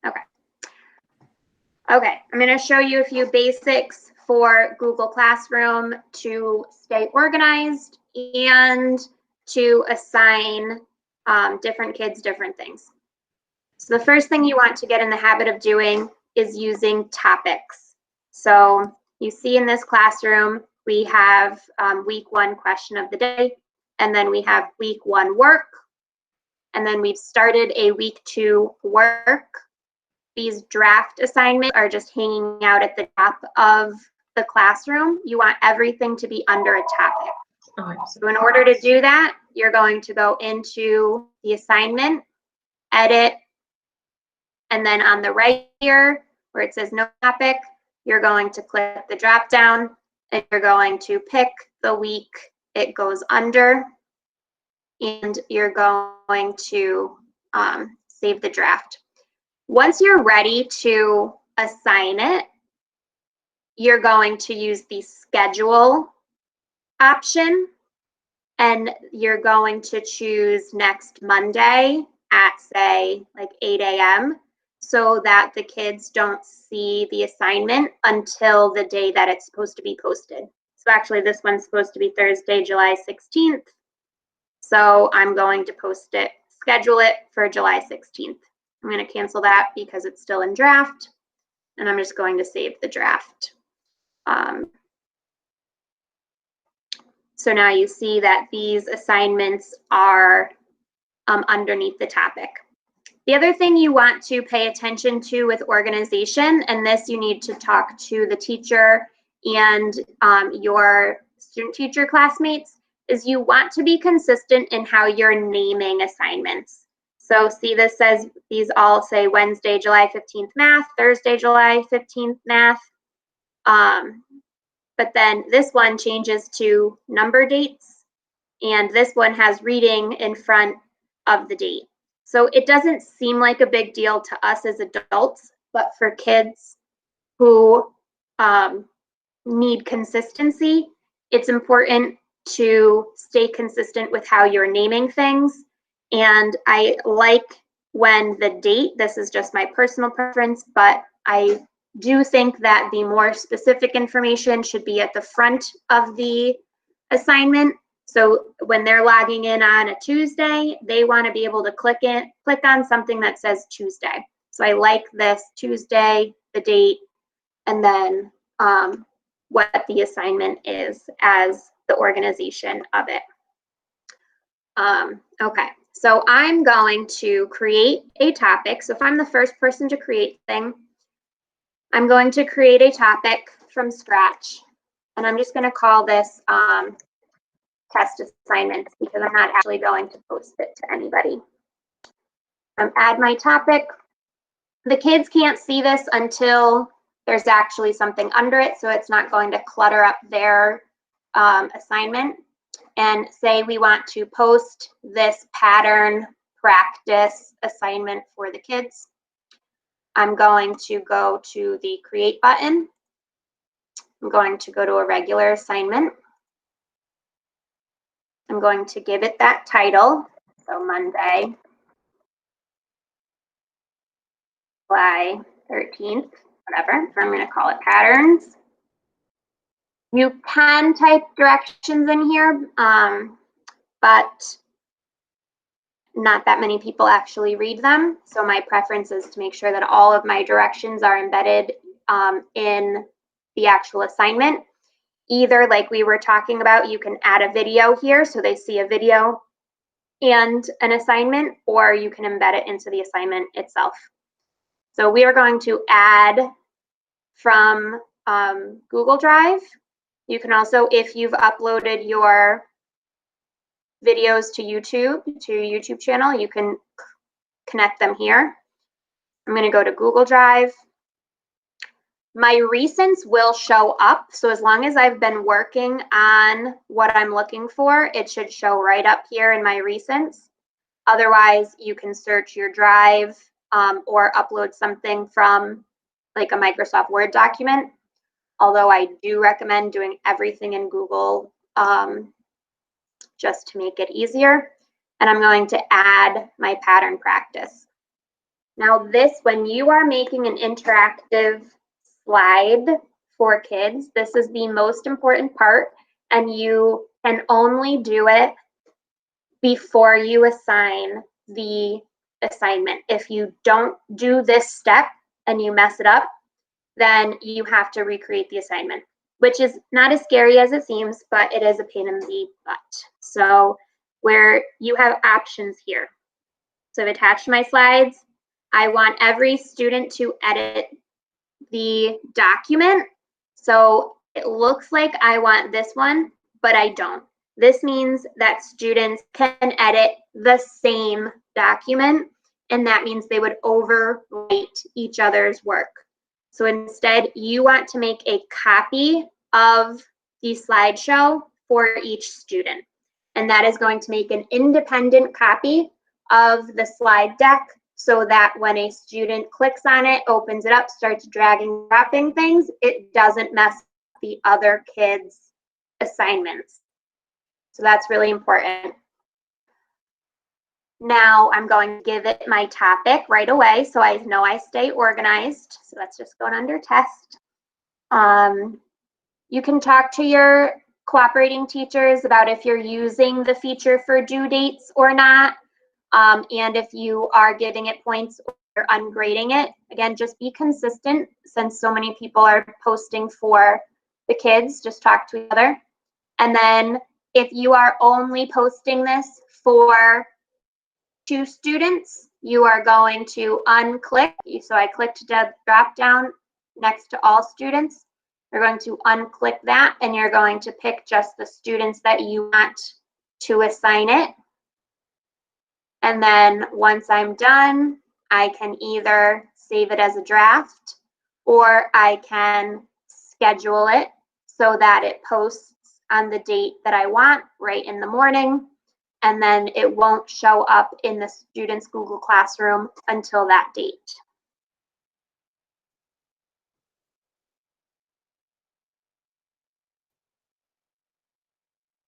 Okay. Okay, I'm going to show you a few basics for Google Classroom to stay organized and to assign different kids different things. So the first thing you want to get in the habit of doing is using topics. So you see in this classroom, we have week 1 question of the day, and then we have week 1 work, and then we've started a week 2 work. These draft assignments are just hanging out at the top of the classroom. You want everything to be under a topic. Okay. So in order to do that, you're going to go into the assignment, edit, and then on the right here where it says no topic, you're going to click the drop down and you're going to pick the week it goes under, and you're going to save the draft. Once you're ready to assign it, you're going to use the schedule option, and you're going to choose next Monday at, say, like 8 a.m. so that the kids don't see the assignment until the day that it's supposed to be posted. So actually this one's supposed to be Thursday, July 16th. So I'm going to schedule it for July 16th. I'm going to cancel that because it's still in draft, and I'm just going to save the draft. So now you see that these assignments are underneath the topic. The other thing you want to pay attention to with organization, and this you need to talk to the teacher and your student-teacher classmates, is you want to be consistent in how you're naming assignments. So see, this says, these all say Wednesday, July 15th math, Thursday, July 15th math. But then this one changes to number dates, and this one has reading in front of the date. So it doesn't seem like a big deal to us as adults, but for kids who need consistency, it's important to stay consistent with how you're naming things. And I like when the date, this is just my personal preference, but I do think that the more specific information should be at the front of the assignment. So when they're logging in on a Tuesday, they want to be able to click on something that says Tuesday. So I like this Tuesday, the date, and then what the assignment is as the organization of it. Okay, so I'm going to create a topic. So if I'm the first person to create thing, I'm going to create a topic from scratch, and I'm just going to call this test assignments because I'm not actually going to post it to anybody. Add my topic. The kids can't see this until there's actually something under it, so it's not going to clutter up their assignment. And say we want to post this pattern practice assignment for the kids. I'm going to go to the create button. I'm going to go to a regular assignment. I'm going to give it that title, so Monday, July 13th, whatever. So I'm going to call it patterns. You can type directions in here, but not that many people actually read them. So my preference is to make sure that all of my directions are embedded in the actual assignment. Either like we were talking about, you can add a video here so they see a video and an assignment, or you can embed it into the assignment itself. So we are going to add from Google Drive. You can also, if you've uploaded your videos to your YouTube channel, you can connect them here. I'm going to go to Google Drive. My recents will show up. So as long as I've been working on what I'm looking for, it should show right up here in my recents. Otherwise, you can search your Drive or upload something from like a Microsoft Word document. Although I do recommend doing everything in Google just to make it easier. And I'm going to add my pattern practice. Now this, when you are making an interactive slide for kids, this is the most important part, and you can only do it before you assign the assignment. If you don't do this step and you mess it up, then you have to recreate the assignment, which is not as scary as it seems, but it is a pain in the butt. So where you have options here. So I've attached my slides. I want every student to edit the document. So it looks like I want this one, but I don't. This means that students can edit the same document, and that means they would overwrite each other's work. So instead, you want to make a copy of the slideshow for each student. And that is going to make an independent copy of the slide deck so that when a student clicks on it, opens it up, starts dragging, dropping things, it doesn't mess up the other kids' assignments. So that's really important. Now I'm going to give it my topic right away so I know I stay organized. So that's just going under test. You can talk to your cooperating teachers about if you're using the feature for due dates or not. And if you are giving it points or ungrading it. Again, just be consistent since so many people are posting for the kids, just talk to each other. And then if you are only posting this for 2 students, you are going to unclick. So I clicked the drop down next to all students. You're going to unclick that and you're going to pick just the students that you want to assign it. And then once I'm done, I can either save it as a draft or I can schedule it so that it posts on the date that I want right in the morning. And then it won't show up in the student's Google Classroom until that date.